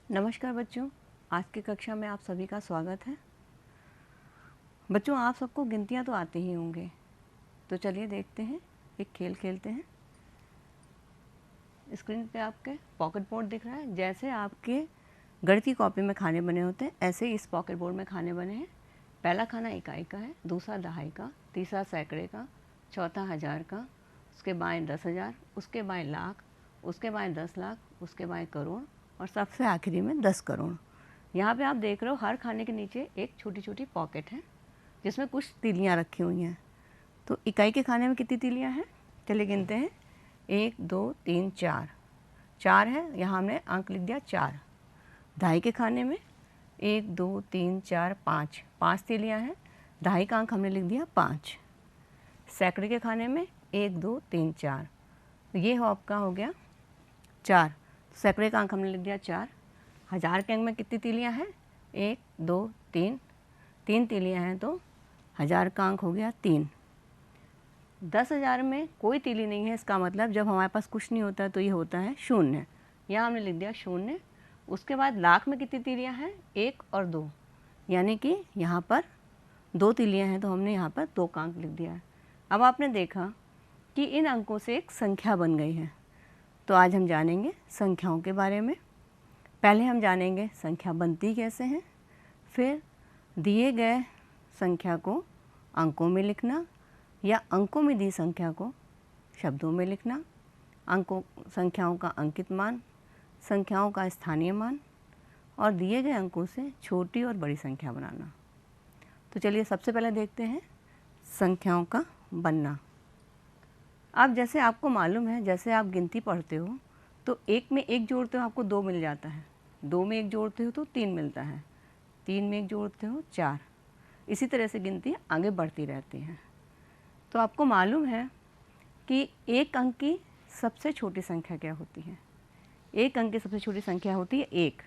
नमस्कार बच्चों, आज की कक्षा में आप सभी का स्वागत है। बच्चों, आप सबको गिनतियाँ तो आती ही होंगे, तो चलिए देखते हैं, एक खेल खेलते हैं। स्क्रीन पे आपके पॉकेट बोर्ड दिख रहा है। जैसे आपके गणित की कॉपी में खाने बने होते हैं, ऐसे ही इस पॉकेट बोर्ड में खाने बने हैं। पहला खाना इकाई का है, दूसरा दहाई का, तीसरा सैकड़े का, चौथा हज़ार का, उसके बाएँ 10,000, उसके बाएँ लाख, उसके बाएँ 10 लाख, उसके बाएँ करोड़ और सबसे आखिरी में 10 करोड़। यहाँ पे आप देख रहे हो हर खाने के नीचे एक छोटी छोटी पॉकेट है जिसमें कुछ तीलियाँ रखी हुई हैं। तो इकाई के खाने में कितनी तीलियाँ हैं, चलिए गिनते हैं। 1 2 3 4, 4 है, यहाँ हमने अंक लिख दिया 4। दहाई के खाने में 1 2 3 4 5, 5 तीलियाँ हैं, दहाई का अंक हमने लिख दिया 5। सैकड़े के खाने में 1 2 3 4, ये हो आपका हो गया 4, सैकड़े का अंक हमने लिख दिया 4। हज़ार के अंक में कितनी तीलियाँ हैं, 1 2 3, 3 तीलियाँ हैं, तो हज़ार का अंक हो गया 3। 10,000 में कोई तीली नहीं है, इसका मतलब जब हमारे पास कुछ नहीं होता तो ये होता है 0। यहाँ हमने लिख दिया 0। उसके बाद लाख में कितनी तीलियाँ हैं, 1 और 2, यानी कि यहाँ पर 2 तीलियाँ हैं, तो हमने यहाँ पर 2 का अंक लिख दिया है। अब आपने देखा कि इन अंकों से एक संख्या बन गई है। तो आज हम जानेंगे संख्याओं के बारे में। पहले हम जानेंगे संख्या बनती कैसे हैं, फिर दिए गए संख्या को अंकों में लिखना या अंकों में दी संख्या को शब्दों में लिखना, संख्याओं का अंकित मान, संख्याओं का स्थानीय मान और दिए गए अंकों से छोटी और बड़ी संख्या बनाना। तो चलिए सबसे पहले देखते हैं संख्याओं का बनना। अब जैसे आपको मालूम है, जैसे आप गिनती पढ़ते हो तो 1 में 1 जोड़ते हो आपको 2 मिल जाता है, 2 में 1 जोड़ते हो तो 3 मिलता है, 3 में 1 जोड़ते हो 4। इसी तरह से गिनती आगे बढ़ती रहती है। तो आपको मालूम है कि एक अंक की सबसे छोटी संख्या क्या होती है। एक अंक की सबसे छोटी संख्या होती है 1।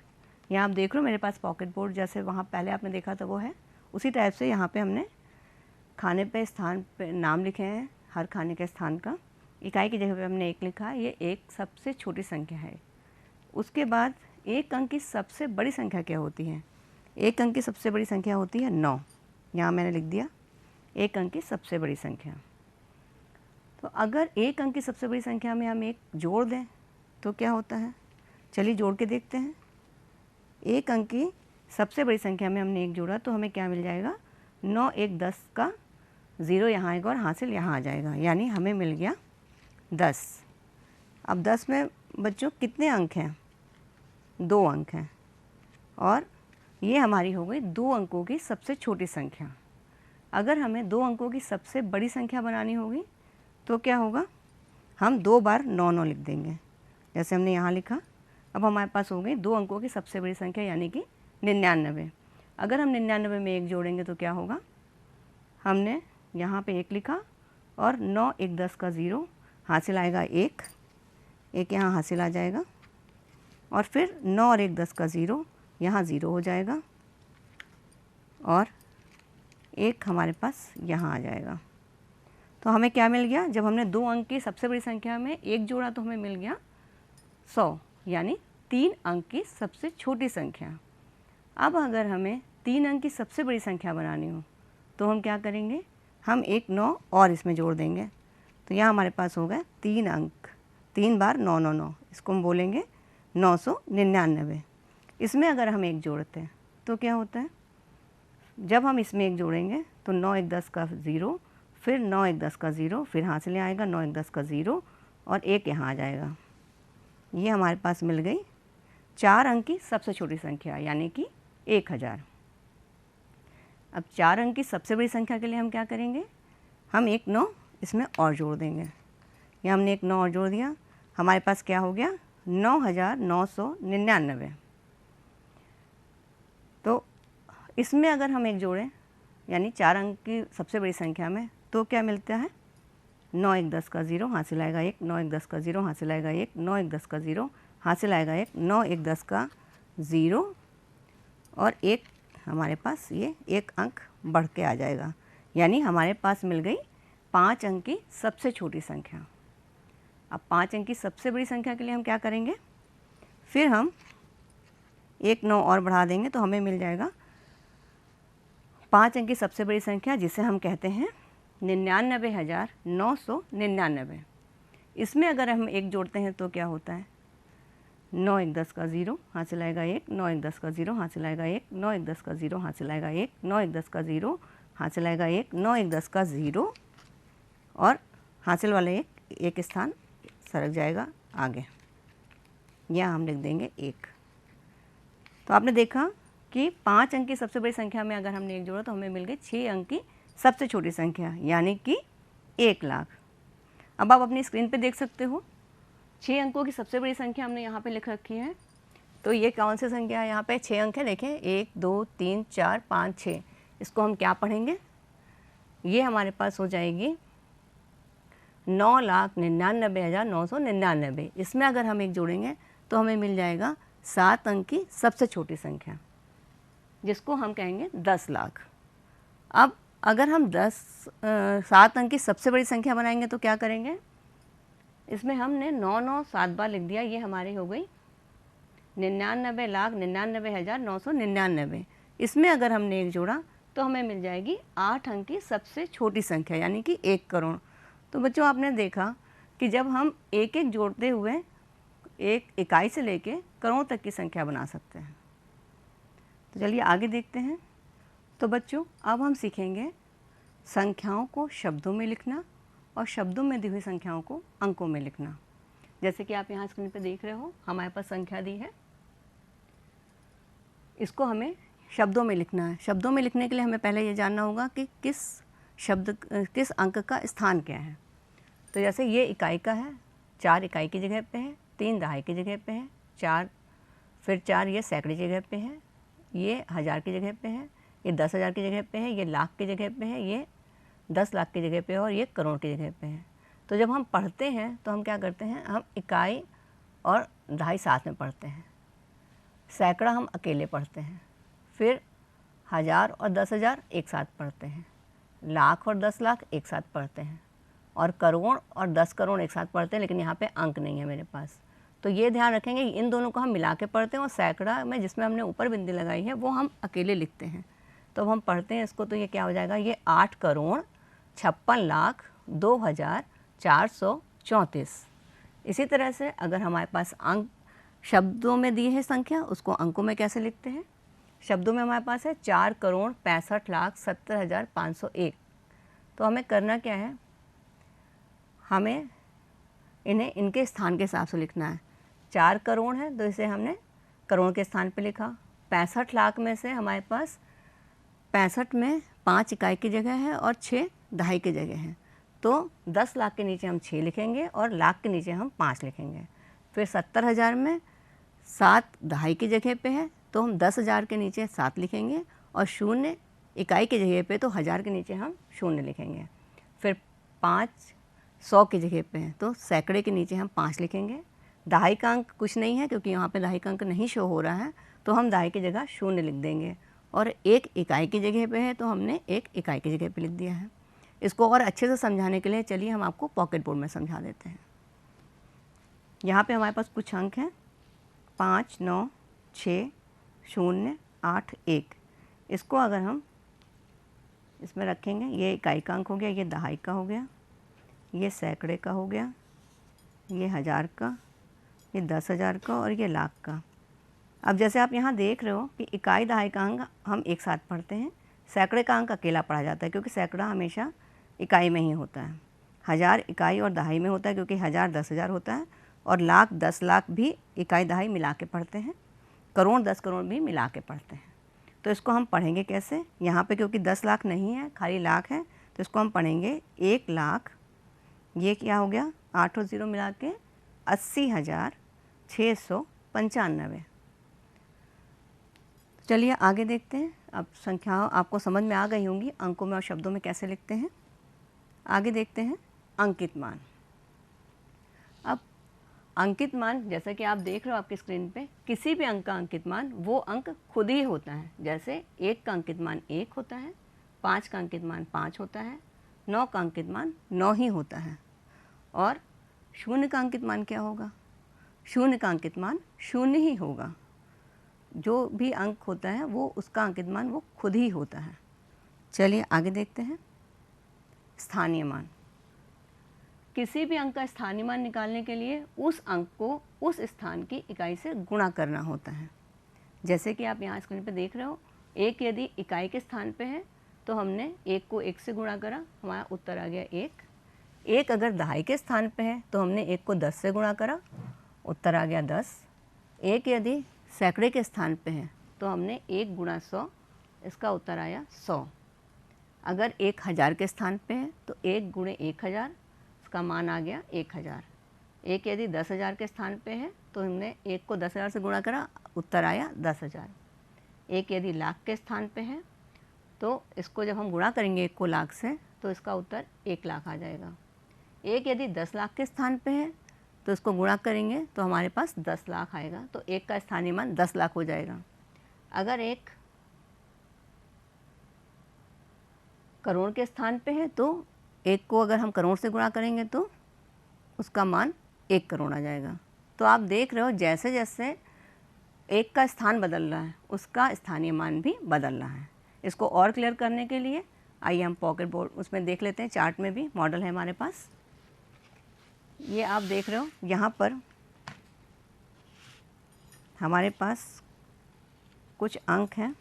यहाँ आप देख रहे हो मेरे पास पॉकेट बोर्ड, जैसे वहाँ पहले आपने देखा था वो है, उसी टाइप से यहाँ पे हमने खाने पे स्थान पे नाम लिखे हैं, हर खाने के स्थान का। इकाई की जगह पे हमने 1 लिखा, ये एक सबसे छोटी संख्या है। उसके बाद एक अंक की सबसे बड़ी संख्या क्या होती है, एक अंक की सबसे बड़ी संख्या होती है 9। यहाँ मैंने लिख दिया एक अंक की सबसे बड़ी संख्या। तो अगर एक अंक की सबसे बड़ी संख्या में हम 1 जोड़ दें तो क्या होता है, चलिए जोड़ के देखते हैं। एक अंक की सबसे बड़ी संख्या में हमने 1 जोड़ा तो हमें क्या मिल जाएगा, 9 1 10 का 0 यहाँ आएगा और हासिल यहाँ आ जाएगा, यानी हमें मिल गया 10। अब 10 में बच्चों कितने अंक हैं, 2 अंक हैं, और ये हमारी हो गई 2 अंकों की सबसे छोटी संख्या। अगर हमें 2 अंकों की सबसे बड़ी संख्या बनानी होगी तो क्या होगा, हम 2 बार 9 9 लिख देंगे, जैसे हमने यहाँ लिखा। अब हमारे पास हो गई 2 अंकों की सबसे बड़ी संख्या यानी कि 99। अगर हम 99 में 1 जोड़ेंगे तो क्या होगा, हमने यहाँ पे 1 लिखा और 9 1 10 का 0, हासिल आएगा 1, एक यहाँ हासिल आ जाएगा, और फिर 9 और 1 10 का 0, यहाँ 0 हो जाएगा और 1 हमारे पास यहाँ आ जाएगा। तो हमें क्या मिल गया, जब हमने 2 अंक की सबसे बड़ी संख्या में 1 जोड़ा तो हमें मिल गया 100, यानी 3 अंक की सबसे छोटी संख्या। अब अगर हमें 3 अंक की सबसे बड़ी संख्या बनानी हो तो हम क्या करेंगे, हम 1 9 और इसमें जोड़ देंगे। तो यहाँ हमारे पास हो गए 3 अंक, 3 बार 9 9 9, इसको हम बोलेंगे 999। इसमें अगर हम 1 जोड़ते हैं तो क्या होता है, जब हम इसमें 1 जोड़ेंगे तो 9 1 10 का 0, फिर 9 1 10 का 0, फिर हासिल आएगा 9 1 10 का 0 और 1 यहाँ आ जाएगा। ये हमारे पास मिल गई 4 अंक की सबसे छोटी संख्या यानी कि 1000। अब 4 अंक की सबसे बड़ी संख्या के लिए हम क्या करेंगे, हम 1 9 इसमें और जोड़ देंगे। या हमने 1 9 और जोड़ दिया, हमारे पास क्या हो गया 9999। तो इसमें अगर हम 1 जोड़ें यानी 4 अंक की सबसे बड़ी संख्या में, तो क्या मिलता है, 9 1 10 का 0, हासिल आएगा 1, 9 1 10 का 0, हासिल आएगा 1, 9 1 10 का 0, हासिल आएगा 1, 9 1 10 का 0 और 1 हमारे पास ये 1 अंक बढ़ के आ जाएगा, यानी हमारे पास मिल गई 5 अंक की सबसे छोटी संख्या। अब 5 अंक की सबसे बड़ी संख्या के लिए हम क्या करेंगे, फिर हम एक 9 और बढ़ा देंगे तो हमें मिल जाएगा 5 अंक की सबसे बड़ी संख्या, जिसे हम कहते हैं 99,999। इसमें अगर हम एक जोड़ते हैं तो क्या होता है, 9 1 10 का 0 हासिल आएगा 1, 9 1 10 का 0 हासिल आएगा 1, 9 1 10 का 0 हासिल आएगा 1, 9 1 10 का 0 हासिल आएगा 1, 9 1 10 का 0 और हासिल वाला एक स्थान सरक जाएगा आगे, यहाँ हम लिख देंगे 1। तो आपने देखा कि 5 अंक की सबसे बड़ी संख्या में अगर हमने एक जोड़ा तो हमें मिल गई 6 अंक की सबसे छोटी संख्या, यानी कि 1 लाख। अब आप अपनी स्क्रीन पे देख सकते हो 6 अंकों की सबसे बड़ी संख्या हमने यहाँ पे लिख रखी है। तो ये कौन सी संख्या है, यहाँ पे 6 अंक है, देखें 1 2 3 4 5 6। इसको हम क्या पढ़ेंगे, ये हमारे पास हो जाएगी 9,99,999। इसमें अगर हम एक जोड़ेंगे तो हमें मिल जाएगा 7 अंक की सबसे छोटी संख्या, जिसको हम कहेंगे 10 लाख। अब अगर हम 7 अंक की सबसे बड़ी संख्या बनाएंगे तो क्या करेंगे, इसमें हमने 9 9 7 बार लिख दिया, ये हमारी हो गई 99,99,999। इसमें अगर हमने एक जोड़ा तो हमें मिल जाएगी 8 अंक की सबसे छोटी संख्या, यानी कि 1 करोड़। तो बच्चों आपने देखा कि जब हम एक एक जोड़ते हुए एक इकाई से लेके करोड़ तक की संख्या बना सकते हैं। तो चलिए आगे देखते हैं। तो बच्चों अब हम सीखेंगे संख्याओं को शब्दों में लिखना और शब्दों में दी हुई संख्याओं को अंकों में लिखना। जैसे कि आप यहाँ स्क्रीन पर देख रहे हो, हमारे पास संख्या दी है, इसको हमें शब्दों में लिखना है। शब्दों में लिखने के लिए हमें पहले ये जानना होगा कि किस अंक का स्थान क्या है। तो जैसे ये इकाई का है, 4 इकाई की जगह पे है, 3 दहाई की जगह पे है, 4 ये सैकड़े की जगह पे है, ये 1000 की जगह पे है, ये 10,000 की जगह पे है, ये लाख की जगह पे है, ये 10 लाख की जगह पे है और ये करोड़ की जगह पे है। तो जब हम पढ़ते हैं तो हम क्या करते हैं, हम इकाई और दहाई साथ में पढ़ते हैं, सैकड़ा हम अकेले पढ़ते हैं, फिर 1000 और 10,000 एक साथ पढ़ते हैं, लाख और 10 लाख एक साथ पढ़ते हैं, और करोड़ और 10 करोड़ एक साथ पढ़ते हैं, लेकिन यहाँ पे अंक नहीं है मेरे पास। तो ये ध्यान रखेंगे इन दोनों को हम मिला के पढ़ते हैं, और सैकड़ा में जिसमें हमने ऊपर बिंदी लगाई है वो हम अकेले लिखते हैं। तो हम पढ़ते हैं इसको, तो ये क्या हो जाएगा, ये 8 करोड़ 56 लाख 2,434। इसी तरह से अगर हमारे पास अंक शब्दों में दी है संख्या, उसको अंकों में कैसे लिखते हैं। शब्दों में हमारे पास है 4 करोड़ 65 लाख 70,501। तो हमें करना क्या है, हमें इन्हें इनके स्थान के हिसाब से लिखना है। 4 करोड़ है तो इसे हमने करोड़ के स्थान पे लिखा। 65 लाख में से हमारे पास 65 में 5 इकाई की जगह है और 6 दहाई की जगह है, तो 10 लाख के नीचे हम 6 लिखेंगे और लाख के नीचे हम 5 लिखेंगे। फिर 70,000 में 7 दहाई की जगह पे है, तो हम 10,000 के नीचे 7 लिखेंगे, और 0 इकाई की जगह पे तो 1000 के नीचे हम 0 लिखेंगे। फिर 5 100 की जगह पे है, तो सैकड़े के नीचे हम 5 लिखेंगे। दहाई का अंक कुछ नहीं है क्योंकि यहाँ पे दहाई का अंक नहीं शो हो रहा है, तो हम दहाई की जगह 0 लिख देंगे। और 1 इकाई की जगह पे है तो हमने 1 इकाई की जगह पे लिख दिया है। इसको और अच्छे से समझाने के लिए चलिए हम आपको पॉकेट बोर्ड में समझा देते हैं। यहाँ पे हमारे पास कुछ अंक हैं 5 9 6 0 8 1। इसको अगर हम इसमें रखेंगे, ये इकाई का अंक हो गया, ये दहाई का हो गया, ये सैकड़े का हो गया, ये 1000 का, ये 10,000 का और ये लाख का। अब जैसे आप यहाँ देख रहे हो कि इकाई दहाई का अंक हम एक साथ पढ़ते हैं, सैकड़े का अंक अकेला पढ़ा जाता है क्योंकि सैकड़ा हमेशा इकाई में ही होता है। 1000 इकाई और दहाई में होता है क्योंकि 1000 10,000 होता है, और लाख 10 लाख भी इकाई दहाई मिला के पढ़ते हैं, करोड़ 10 करोड़ भी मिला के पढ़ते हैं। तो इसको हम पढ़ेंगे कैसे, यहाँ पे क्योंकि 10 लाख नहीं है, खाली लाख है, तो इसको हम पढ़ेंगे 1 लाख, ये क्या हो गया 8 और 0 मिला के 80,695। चलिए आगे देखते हैं। अब संख्याओं आपको समझ में आ गई होंगी अंकों में और शब्दों में कैसे लिखते हैं। आगे देखते हैं अंकित मान। अब अंकित मान जैसा कि आप देख रहे हो आपकी स्क्रीन पे, किसी भी अंक का अंकित मान वो अंक खुद ही होता है। जैसे 1 का अंकित मान 1 होता है, 5 का अंकित मान 5 होता है, 9 का अंकित मान 9 ही होता है, और 0 का अंकित मान क्या होगा, 0 का अंकित मान 0 ही होगा। जो भी अंक होता है वो उसका अंकित मान वो खुद ही होता है। चलिए आगे देखते हैं। स्थानीय मान, किसी भी अंक का स्थानीय मान निकालने के लिए उस अंक को उस स्थान की इकाई से गुणा करना होता है। जैसे कि आप यहाँ स्क्रीन पर देख रहे हो, 1 यदि इकाई के स्थान पे है तो हमने 1 को 1 से गुणा करा, हमारा उत्तर आ गया 1। 1 अगर दहाई के स्थान पे है तो हमने 1 को 10 से गुणा करा, उत्तर आ गया 10। 1 यदि सैकड़े के स्थान पे है तो हमने 1 गुणा 100, इसका उत्तर आया 100। अगर 1000 के स्थान पे है तो 1 गुणे 1000, इसका मान आ गया 1000। 1 यदि 10,000 के स्थान पे है तो हमने 1 को 10,000 से गुणा करा, उत्तर आया 10,000। 1 यदि लाख के स्थान पे है तो इसको जब हम गुणा करेंगे 1 को लाख से तो इसका उत्तर 1 लाख आ जाएगा। 1 यदि 10 लाख के स्थान पे है तो इसको गुणा करेंगे तो हमारे पास 10 लाख आएगा, तो 1 का स्थानीय मान 10 लाख हो जाएगा। अगर 1 करोड़ के स्थान पे है तो 1 को अगर हम करोड़ से गुणा करेंगे तो उसका मान 1 करोड़ आ जाएगा। तो आप देख रहे हो जैसे जैसे 1 का स्थान बदल रहा है उसका स्थानीय मान भी बदल रहा है। इसको और क्लियर करने के लिए आइए हम पॉकेट बोर्ड उसमें देख लेते हैं। चार्ट में भी मॉडल है हमारे पास, ये आप देख रहे हो। यहाँ पर हमारे पास कुछ अंक हैं,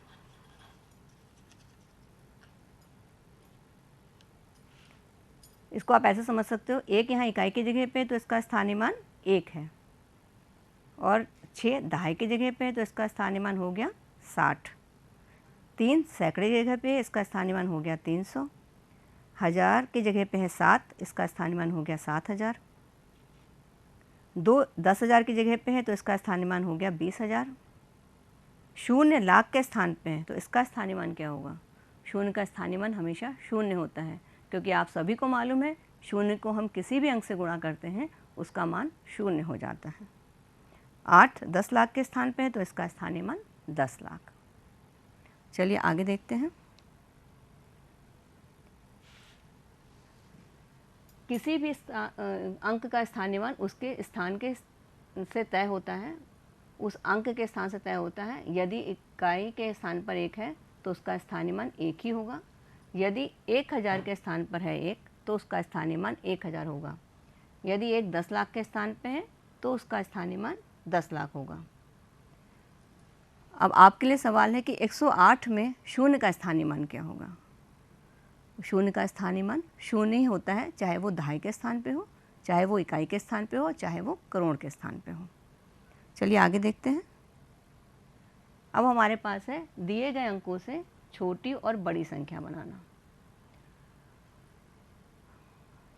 इसको आप ऐसे समझ सकते हो, 1 यहाँ इकाई की जगह पे तो इसका स्थानीय मान 1 है, और 6 दहाई की जगह पे तो इसका स्थानीय मान हो गया 60। 3 सैकड़े की जगह पे इसका स्थानीय मान हो गया 300। 1000 की जगह पे है 7, इसका स्थानीय मान हो गया 7000। 10,000 की जगह पे है तो इसका स्थानीय मान हो गया 20,000। 0 लाख के स्थान पे है तो इसका स्थानीय मान क्या होगा? 0 का स्थानीय मान हमेशा 0 होता है, क्योंकि आप सभी को मालूम है 0 को हम किसी भी अंक से गुणा करते हैं उसका मान 0 हो जाता है। 8 10 लाख के स्थान पे है तो इसका स्थानीय मान 10 लाख। चलिए आगे देखते हैं। किसी भी अंक का स्थानीय मान उसके स्थान के से तय होता है, उस अंक के स्थान से तय होता है। यदि इकाई के स्थान पर 1 है तो उसका स्थानीय मान 1 ही होगा। यदि 1000 के स्थान पर है 1 तो उसका स्थानीय मान 1000 होगा। यदि 1 10 लाख के स्थान पे है तो उसका स्थानीय मान 10 लाख होगा। अब आपके लिए सवाल है कि 108 में 0 का स्थानीय मान क्या होगा? 0 का स्थानीय मान 0 ही होता है, चाहे वो दहाई के स्थान पे हो, चाहे वो इकाई के स्थान पे हो, चाहे वो करोड़ के स्थान पे हो। चलिए आगे देखते हैं। अब हमारे पास है दिए गए अंकों से छोटी और बड़ी संख्या बनाना।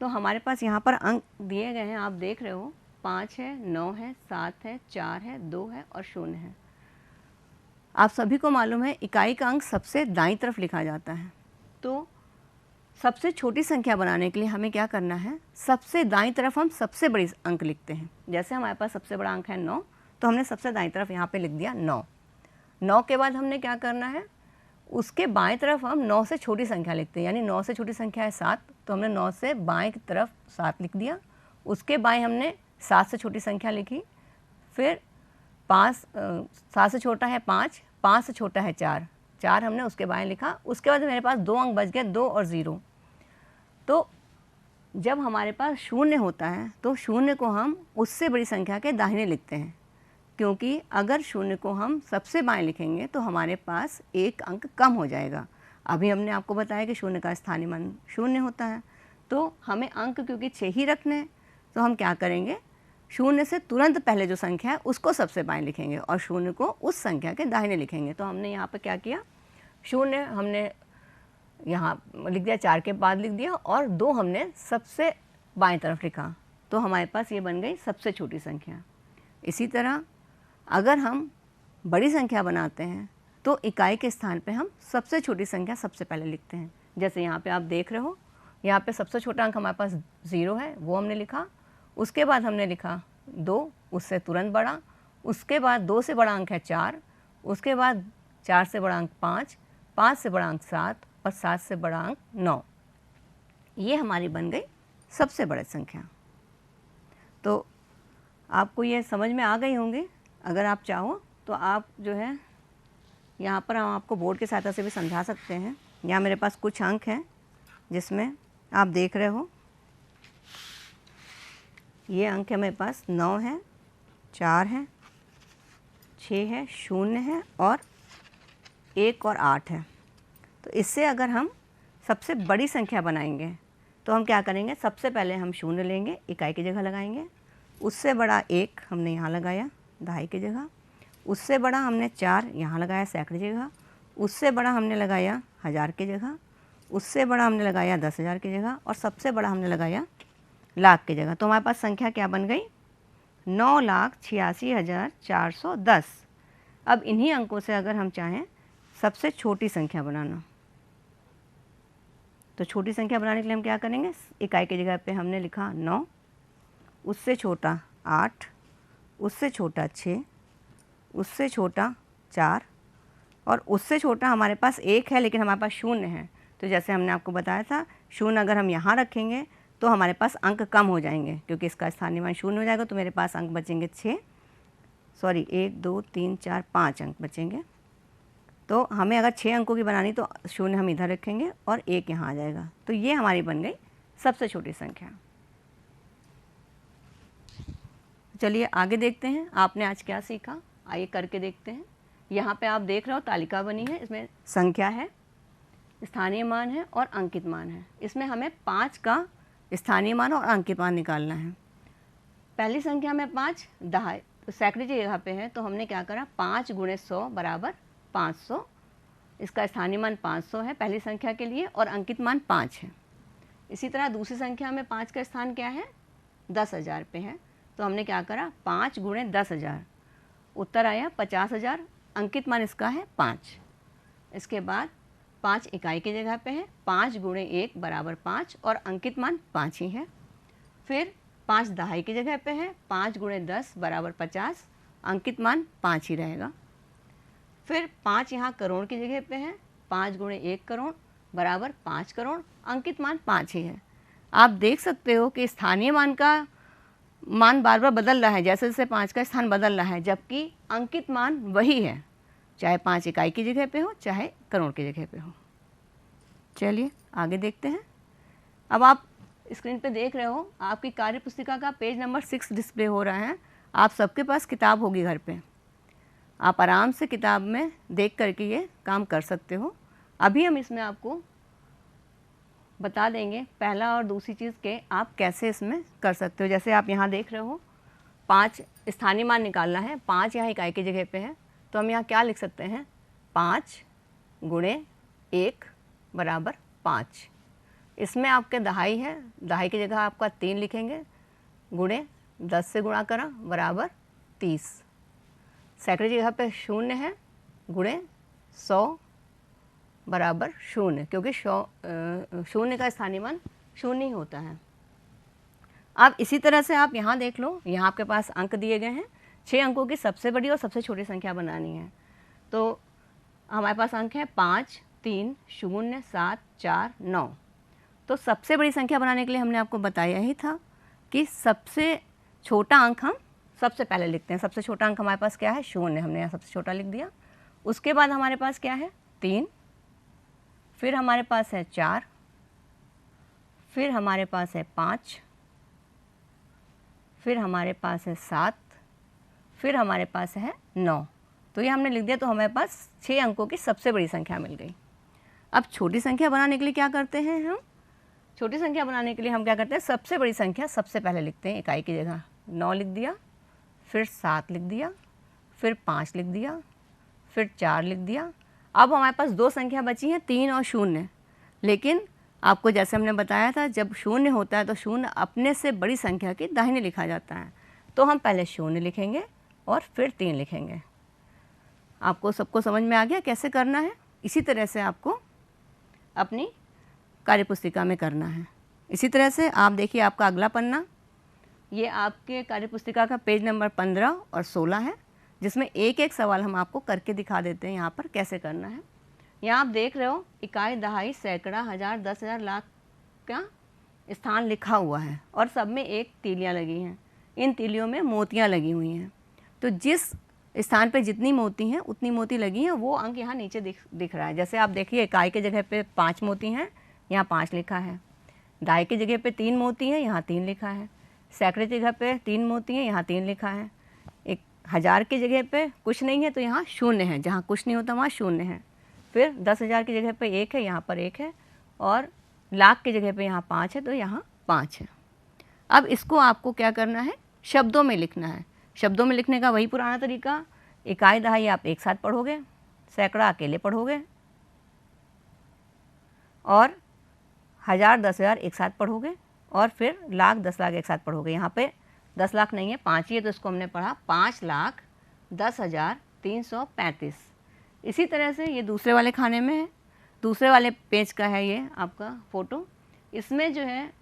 तो हमारे पास यहाँ पर अंक दिए गए हैं, आप देख रहे हो 5 है, 9 है, 7 है, 4 है, 2 है और 0 है। आप सभी को मालूम है इकाई का अंक सबसे दाईं तरफ लिखा जाता है, तो सबसे छोटी संख्या बनाने के लिए हमें क्या करना है, सबसे दाईं तरफ हम सबसे बड़ी अंक लिखते हैं। जैसे हमारे पास सबसे बड़ा अंक है 9, तो हमने सबसे दाईं तरफ यहाँ पे लिख दिया 9। 9 के बाद हमने क्या करना है, उसके बाएं तरफ हम 9 से छोटी संख्या लिखते हैं, यानी 9 से छोटी संख्या है 7, तो हमने 9 से बाएं की तरफ 7 लिख दिया। उसके बाएं हमने 7 से छोटी संख्या लिखी, फिर 7 से छोटा है 5, 5 से छोटा है 4, 4 हमने उसके बाएं लिखा। उसके बाद मेरे पास 2 अंक बच गए, 2 और 0। तो जब हमारे पास 0 होता है तो 0 को हम उससे बड़ी संख्या के दाहिने लिखते हैं, क्योंकि अगर 0 को हम सबसे बाएं लिखेंगे तो हमारे पास 1 अंक कम हो जाएगा। अभी हमने आपको बताया कि 0 का स्थानीय मान 0 होता है, तो हमें अंक क्योंकि 6 ही रखने हैं, तो हम क्या करेंगे, 0 से तुरंत पहले जो संख्या है उसको सबसे बाएं लिखेंगे और 0 को उस संख्या के दाहिने लिखेंगे। तो हमने यहाँ पर क्या किया, 0 हमने यहाँ लिख दिया, 4 के बाद लिख दिया, और 2 हमने सबसे बाएं तरफ लिखा, तो हमारे पास ये बन गई सबसे छोटी संख्या। इसी तरह अगर हम बड़ी संख्या बनाते हैं तो इकाई के स्थान पे हम सबसे छोटी संख्या सबसे पहले लिखते हैं। जैसे यहाँ पे आप देख रहे हो, यहाँ पे सबसे छोटा अंक हमारे पास 0 है, वो हमने लिखा। उसके बाद हमने लिखा 2, उससे तुरंत बड़ा। उसके बाद 2 से बड़ा अंक है 4, उसके बाद 4 से बड़ा अंक 5, 5 से बड़ा अंक 7 और 7 से बड़ा अंक 9। ये हमारी बन गई सबसे बड़ी संख्या। तो आपको ये समझ में आ गई होंगी। अगर आप चाहो तो आप जो है यहाँ पर हम आपको बोर्ड की सहायता से भी समझा सकते हैं। यहाँ मेरे पास कुछ अंक हैं जिसमें आप देख रहे हो, ये अंक है मेरे पास 9 है, 4 है, 6 है, 0 है और 1 और 8 है। तो इससे अगर हम सबसे बड़ी संख्या बनाएंगे तो हम क्या करेंगे, सबसे पहले हम 0 लेंगे, इकाई की जगह लगाएंगे। उससे बड़ा 1 हमने यहाँ लगाया दहाई की जगह। उससे बड़ा हमने 4 यहाँ लगाया सैकड़े की जगह। उससे बड़ा हमने लगाया हज़ार की जगह। उससे बड़ा हमने लगाया 10,000 की जगह। और सबसे बड़ा हमने लगाया लाख की जगह। तो हमारे पास संख्या क्या बन गई, 9,86,410। अब इन्हीं अंकों से अगर हम चाहें सबसे छोटी संख्या बनाना, तो छोटी संख्या बनाने के लिए हम क्या करेंगे, इकाई की जगह पे हमने लिखा 9, उससे छोटा 8, उससे छोटा 6, उससे छोटा 4 और उससे छोटा हमारे पास 1 है, लेकिन हमारे पास 0 है। तो जैसे हमने आपको बताया था, 0 अगर हम यहाँ रखेंगे तो हमारे पास अंक कम हो जाएंगे, क्योंकि इसका स्थानीय मान 0 हो जाएगा। तो मेरे पास अंक बचेंगे 1 2 3 4 5 अंक बचेंगे। तो हमें अगर 6 अंकों की बनानी तो 0 हम इधर रखेंगे और 1 यहाँ आ जाएगा। तो ये हमारी बन गई सबसे छोटी संख्या। चलिए आगे देखते हैं आपने आज क्या सीखा, आइए करके देखते हैं। यहाँ पे आप देख रहे हो तालिका बनी है, इसमें संख्या है, स्थानीय मान है और अंकित मान है। इसमें हमें 5 का स्थानीय मान और अंकित मान निकालना है। पहली संख्या में 5 दहाई तो सैकड़े की जगह पे है, तो हमने क्या करा, 5 × 100 बराबर 500। इसका स्थानीय मान 500 है पहली संख्या के लिए और अंकित मान 5 है। इसी तरह दूसरी संख्या में 5 का स्थान क्या है, 10,000 पे है, तो हमने क्या करा, 5 × 10,000, उत्तर आया 50,000, अंकित मान इसका है 5। इसके बाद 5 इकाई की जगह पे है, 5 × 1 बराबर 5 और अंकित मान 5 ही है। फिर 5 दहाई की जगह पे है, 5 × 10 बराबर 50, अंकित मान 5 ही रहेगा। फिर 5 यहाँ करोड़ की जगह पे है, 5 × 1 करोड़ बराबर 5 करोड़, अंकित मान 5 ही है। आप देख सकते हो कि स्थानीय मान का मान बार बार बदल रहा है, जैसे जैसे 5 का स्थान बदल रहा है, जबकि अंकित मान वही है, चाहे 5 इकाई की जगह पे हो चाहे करोड़ की जगह पे हो। चलिए आगे देखते हैं। अब आप स्क्रीन पे देख रहे हो, आपकी कार्य पुस्तिका का पेज नंबर 6 डिस्प्ले हो रहा है। आप सबके पास किताब होगी घर पे, आप आराम से किताब में देख करके ये काम कर सकते हो। अभी हम इसमें आपको बता देंगे पहला और दूसरी चीज़ के आप कैसे इसमें कर सकते हो। जैसे आप यहाँ देख रहे हो, 5 स्थानीय मान निकालना है, 5 यहाँ इकाई की जगह पे है, तो हम यहाँ क्या लिख सकते हैं, 5 × 1 बराबर 5। इसमें आपके दहाई है, दहाई की जगह आपका 3 लिखेंगे, गुणे 10 से गुणा करा बराबर 30। सैकड़े की जगह पे 0 है, गुणे 100 बराबर 0, क्योंकि 0 का स्थानीय मान 0 ही होता है। अब इसी तरह से आप यहाँ देख लो, यहाँ आपके पास अंक दिए गए हैं, 6 अंकों की सबसे बड़ी और सबसे छोटी संख्या बनानी है। तो हमारे पास अंक है 5 3 0 7 4 9। तो सबसे बड़ी संख्या बनाने के लिए हमने आपको बताया ही था कि सबसे छोटा अंक हम सबसे पहले लिखते हैं। सबसे छोटा अंक हमारे पास क्या है, 0, हमने यहाँ सबसे छोटा लिख दिया। उसके बाद हमारे पास क्या है, 3, फिर हमारे पास है 4, फिर हमारे पास है 5, फिर हमारे पास है 7, फिर हमारे पास है 9। तो ये हमने लिख दिया। तो हमारे पास 6 अंकों की सबसे बड़ी संख्या मिल गई। अब छोटी संख्या बनाने के लिए क्या करते हैं हम, छोटी संख्या बनाने के लिए हम क्या करते हैं, सबसे बड़ी संख्या सबसे पहले लिखते हैं। इकाई की जगह 9 लिख दिया, फिर 7 लिख दिया, फिर 5 लिख दिया, फिर 4 लिख दिया। अब हमारे पास 2 संख्या बची हैं, 3 और 0। लेकिन आपको जैसे हमने बताया था, जब 0 होता है तो 0 अपने से बड़ी संख्या की दाहिने लिखा जाता है। तो हम पहले 0 लिखेंगे और फिर 3 लिखेंगे। आपको सबको समझ में आ गया कैसे करना है? इसी तरह से आपको अपनी कार्यपुस्तिका में करना है। इसी तरह से आप देखिए, आपका अगला पन्ना, ये आपके कार्यपुस्तिका का पेज नंबर 15 और 16 है, जिसमें एक एक सवाल हम आपको करके दिखा देते हैं यहाँ पर कैसे करना है। यहाँ आप देख रहे हो, इकाई, दहाई, सैकड़ा, हज़ार, 10,000, लाख का स्थान लिखा हुआ है और सब में एक तीलियाँ लगी हैं। इन तीलियों में मोतियाँ लगी हुई हैं। तो जिस स्थान पे जितनी मोती हैं उतनी मोती लगी हैं, वो अंक यहाँ नीचे दिख रहा है। जैसे आप देखिए इकाई की जगह पे 5 मोती हैं, यहाँ 5 लिखा है। दहाई की जगह पे 3 मोती हैं, यहाँ 3 लिखा है। सैकड़े की जगह पे 3 मोती हैं, यहाँ 3 लिखा है। 1000 की जगह पे कुछ नहीं है तो यहाँ 0 है, जहाँ कुछ नहीं होता वहाँ 0 है। फिर 10,000 की जगह पे 1 है, यहाँ पर 1 है। और लाख की जगह पे यहाँ 5 है तो यहाँ 5 है। अब इसको आपको क्या करना है, शब्दों में लिखना है। शब्दों में लिखने का वही पुराना तरीका, इकाई दहाई आप एक साथ पढ़ोगे, सैकड़ा अकेले पढ़ोगे, और 1000 10,000 एक साथ पढ़ोगे, और फिर लाख 10 लाख एक साथ पढ़ोगे। यहाँ पे 10 लाख नहीं है, 5 ही है, तो इसको हमने पढ़ा 5,10,335। इसी तरह से ये दूसरे वाले खाने में है, दूसरे वाले पेज का है ये आपका फ़ोटो। इसमें जो है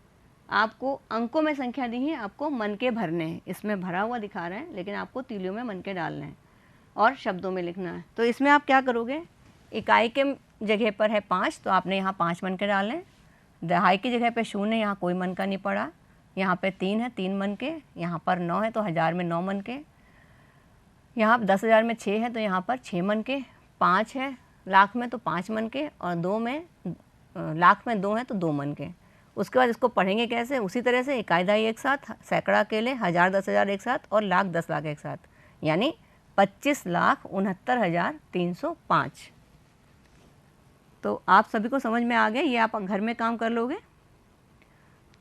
आपको अंकों में संख्या दी है, आपको मन के भरने हैं। इसमें भरा हुआ दिखा रहे हैं, लेकिन आपको तीलियों में मन के डालने हैं और शब्दों में लिखना है। तो इसमें आप क्या करोगे, इकाई के जगह पर है 5, तो आपने यहाँ 5 मन के डालने। दहाई की जगह पे 0, यहाँ कोई मन का नहीं पड़ा। यहाँ पे 3 है, 3 मन के। यहाँ पर 9 है तो 1000 में 9 मन के। यहाँ 10,000 में 6 है तो यहाँ पर 6 मन के। 5 है लाख में तो 5 मन के, और 2 में लाख में 2 है तो 2 मन के। उसके बाद इसको पढ़ेंगे कैसे, उसी तरह से इकाई दहाई एक साथ, सैकड़ा अकेले, 1000 10,000 एक साथ, और लाख 10 लाख एक साथ, यानी 25,69,305। तो आप सभी को समझ में आ गया, ये आप घर में काम कर लोगे।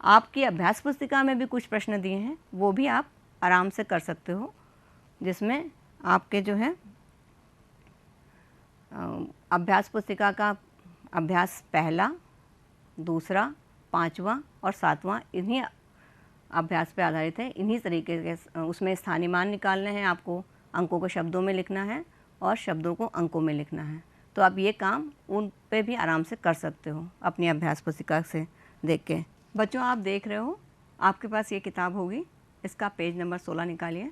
आपकी अभ्यास पुस्तिका में भी कुछ प्रश्न दिए हैं, वो भी आप आराम से कर सकते हो, जिसमें आपके जो है अभ्यास पुस्तिका का अभ्यास पहला, दूसरा, 5वां और 7वां इन्हीं अभ्यास पे आधारित है। इन्हीं तरीके के उसमें स्थानीय मान निकालने हैं आपको, अंकों को शब्दों में लिखना है और शब्दों को अंकों में लिखना है। तो आप ये काम उन पे भी आराम से कर सकते हो अपनी अभ्यास पुस्तिका से देख के। बच्चों आप देख रहे हो, आपके पास ये किताब होगी, इसका पेज नंबर 16 निकालिए।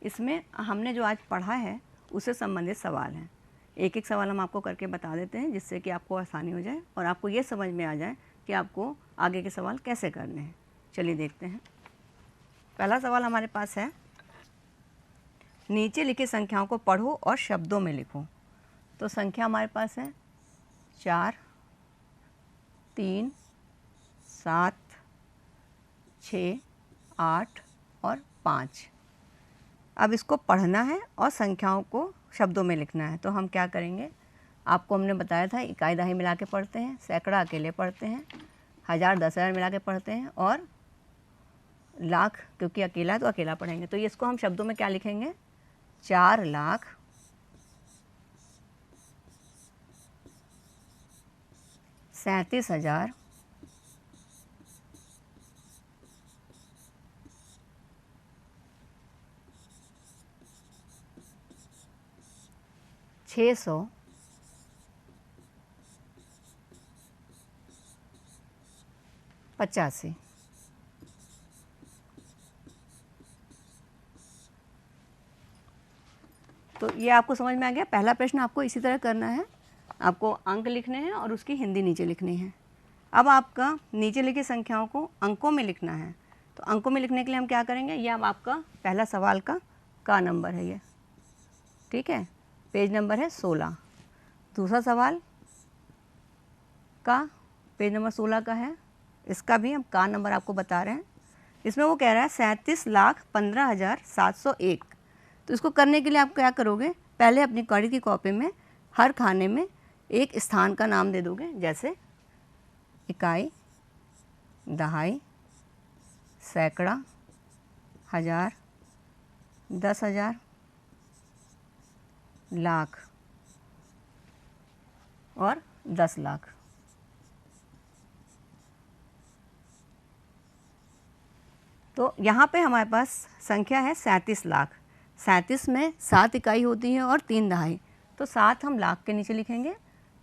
इसमें हमने जो आज पढ़ा है उससे संबंधित सवाल हैं। एक एक सवाल हम आपको करके बता देते हैं, जिससे कि आपको आसानी हो जाए और आपको ये समझ में आ जाए कि आपको आगे के सवाल कैसे करने हैं। चलिए देखते हैं। पहला सवाल हमारे पास है, नीचे लिखी संख्याओं को पढ़ो और शब्दों में लिखो। तो संख्या हमारे पास है 4, 3, 7, 6, 8 और 5। अब इसको पढ़ना है और संख्याओं को शब्दों में लिखना है। तो हम क्या करेंगे, आपको हमने बताया था इकाई दहाई मिला के पढ़ते हैं, सैकड़ा अकेले पढ़ते हैं, 1000 10,000 मिला के पढ़ते हैं, और लाख क्योंकि अकेला है तो अकेला पढ़ेंगे। तो ये इसको हम शब्दों में क्या लिखेंगे, 4,37,000 685। तो ये आपको समझ में आ गया। पहला प्रश्न आपको इसी तरह करना है, आपको अंक लिखने हैं और उसकी हिंदी नीचे लिखनी है। अब आपका नीचे लिखी संख्याओं को अंकों में लिखना है। तो अंकों में लिखने के लिए हम क्या करेंगे, ये अब आपका पहला सवाल का नंबर है ये, ठीक है, पेज नंबर है 16। दूसरा सवाल का पेज नंबर 16 का है, इसका भी हम का नंबर आपको बता रहे हैं। इसमें वो कह रहा है 37,15,701। तो इसको करने के लिए आप क्या करोगे, पहले अपनी कड़ी की कॉपी में हर खाने में एक स्थान का नाम दे दोगे, जैसे इकाई, दहाई, सैकड़ा, 1000, 10,000, लाख और 10 लाख। तो यहाँ पे हमारे पास संख्या है 37 लाख। 37 में 7 इकाई होती है और 3 दहाई, तो 7 हम लाख के नीचे लिखेंगे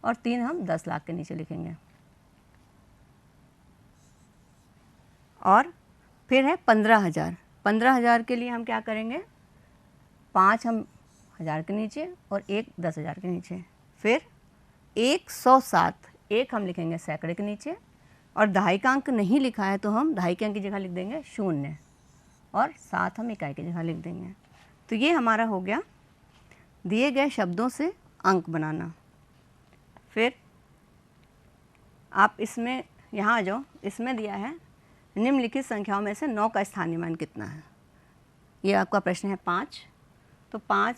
और 3 हम 10 लाख के नीचे लिखेंगे। और फिर है 15,000। 15,000 के लिए हम क्या करेंगे, 5 हम 1000 के नीचे और 1 10,000 के नीचे। फिर 107, 1 हम लिखेंगे सैकड़े के नीचे, और दहाई का अंक नहीं लिखा है तो हम दहाई के अंक की जगह लिख देंगे 0, और 7 हम इकाई की जगह लिख देंगे। तो ये हमारा हो गया दिए गए शब्दों से अंक बनाना। फिर आप इसमें यहाँ आ जाओ, इसमें दिया है निम्नलिखित संख्याओं में से 9 का स्थानीय मान कितना है। ये आपका प्रश्न है 5। तो 5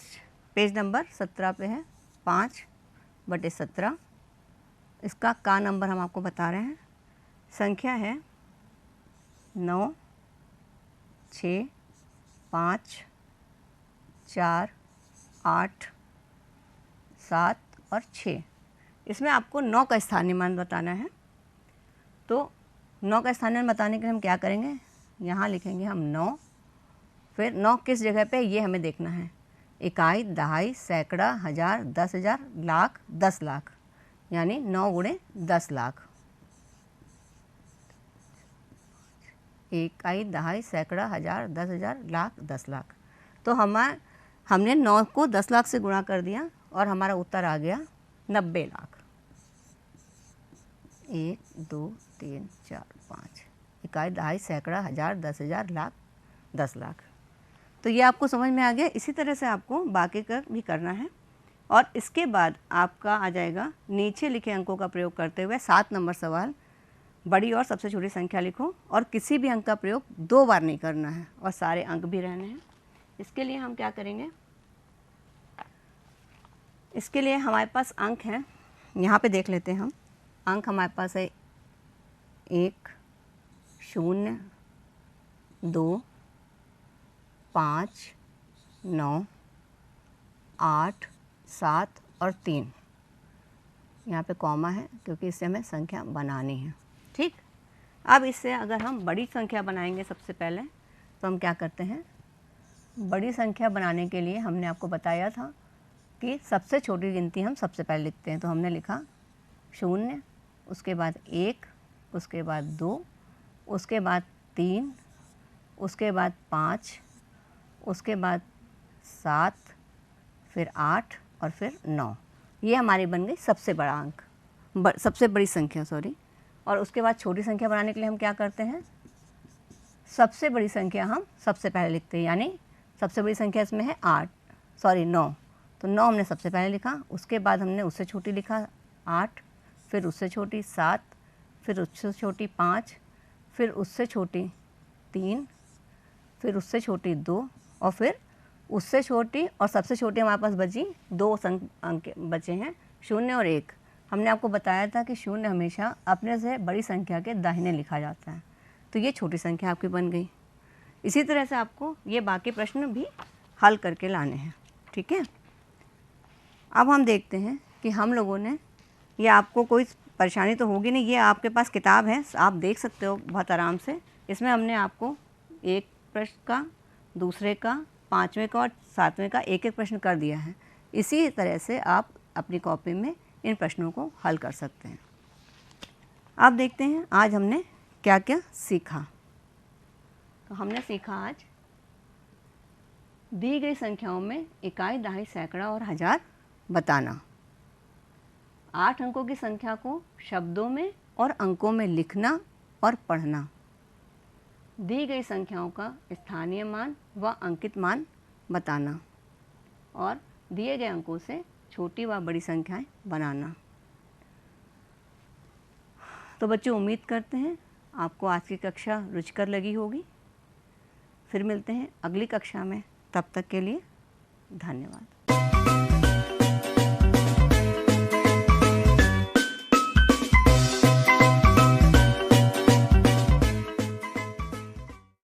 पेज नंबर 17 पे है, 5/17। इसका का नंबर हम आपको बता रहे हैं। संख्या है 9, 6, 5, 4, 8, 7 और 6। इसमें आपको 9 का स्थानीय मान बताना है। तो 9 का स्थानीय मान बताने के लिए हम क्या करेंगे, यहाँ लिखेंगे हम 9। फिर 9 किस जगह पे, ये हमें देखना है। इकाई, दहाई, सैकड़ा, हज़ार, 10,000, लाख, 10 लाख, यानी 9 गुणे 10 लाख। इकाई, दहाई, सैकड़ा, हज़ार, 10,000, लाख, 10 लाख। तो हमने 9 को 10 लाख से गुणा कर दिया और हमारा उत्तर आ गया 90 लाख। 1, 2, 3, 4, 5। इकाई, दहाई, सैकड़ा, हज़ार, 10,000, लाख, 10 लाख। तो ये आपको समझ में आ गया। इसी तरह से आपको बाकी का भी करना है। और इसके बाद आपका आ जाएगा नीचे लिखे अंकों का प्रयोग करते हुए 7 नंबर सवाल, बड़ी और सबसे छोटी संख्या लिखो और किसी भी अंक का प्रयोग 2 बार नहीं करना है और सारे अंक भी रहने हैं। इसके लिए हम क्या करेंगे, इसके लिए हमारे पास अंक हैं, यहाँ पे देख लेते हैं हम। अंक हमारे पास है 1, 0, 2, 5, 9, 8, 7 और 3। यहाँ पे कॉमा है क्योंकि इससे हमें संख्या बनानी है। ठीक, अब इससे अगर हम बड़ी संख्या बनाएंगे सबसे पहले, तो हम क्या करते हैं, बड़ी संख्या बनाने के लिए हमने आपको बताया था कि सबसे छोटी गिनती हम सबसे पहले लिखते हैं। तो हमने लिखा 0, उसके बाद 1, उसके बाद 2, उसके बाद 3, उसके बाद 5, उसके बाद 7, फिर 8 और फिर 9। ये हमारी बन गई सबसे बड़ा अंक, सबसे बड़ी संख्या, सॉरी। और उसके बाद छोटी संख्या बनाने के लिए हम क्या करते हैं, सबसे बड़ी संख्या हम सबसे पहले लिखते हैं, यानी सबसे बड़ी संख्या इसमें है 9। तो 9 हमने सबसे पहले लिखा, उसके बाद हमने उससे छोटी लिखा 8, फिर उससे छोटी 7, फिर उससे छोटी 5, फिर उससे छोटी 3, फिर उससे छोटी 2 और फिर उससे छोटी और सबसे छोटी हमारे पास बची 2 अंक बचे हैं, 0 और 1। हमने आपको बताया था कि 0 हमेशा अपने से बड़ी संख्या के दाहिने लिखा जाता है। तो ये छोटी संख्या आपकी बन गई। इसी तरह से आपको ये बाकी प्रश्न भी हल करके लाने हैं। ठीक है, अब हम देखते हैं कि हम लोगों ने, ये आपको कोई परेशानी तो होगी नहीं, ये आपके पास किताब है, आप देख सकते हो बहुत आराम से। इसमें हमने आपको एक प्रश्न का, दूसरे का, 5वें का और 7वें का एक एक प्रश्न कर दिया है। इसी तरह से आप अपनी कॉपी में इन प्रश्नों को हल कर सकते हैं। अब देखते हैं आज हमने क्या क्या सीखा। तो हमने सीखा आज दी गई संख्याओं में इकाई, दहाई, सैकड़ा और हज़ार बताना। 8 अंकों की संख्या को शब्दों में और अंकों में लिखना और पढ़ना। दी गई संख्याओं का स्थानीय मान व अंकित मान बताना और दिए गए अंकों से छोटी व बड़ी संख्याएं बनाना। तो बच्चों, उम्मीद करते हैं आपको आज की कक्षा रुचिकर लगी होगी। फिर मिलते हैं अगली कक्षा में, तब तक के लिए धन्यवाद।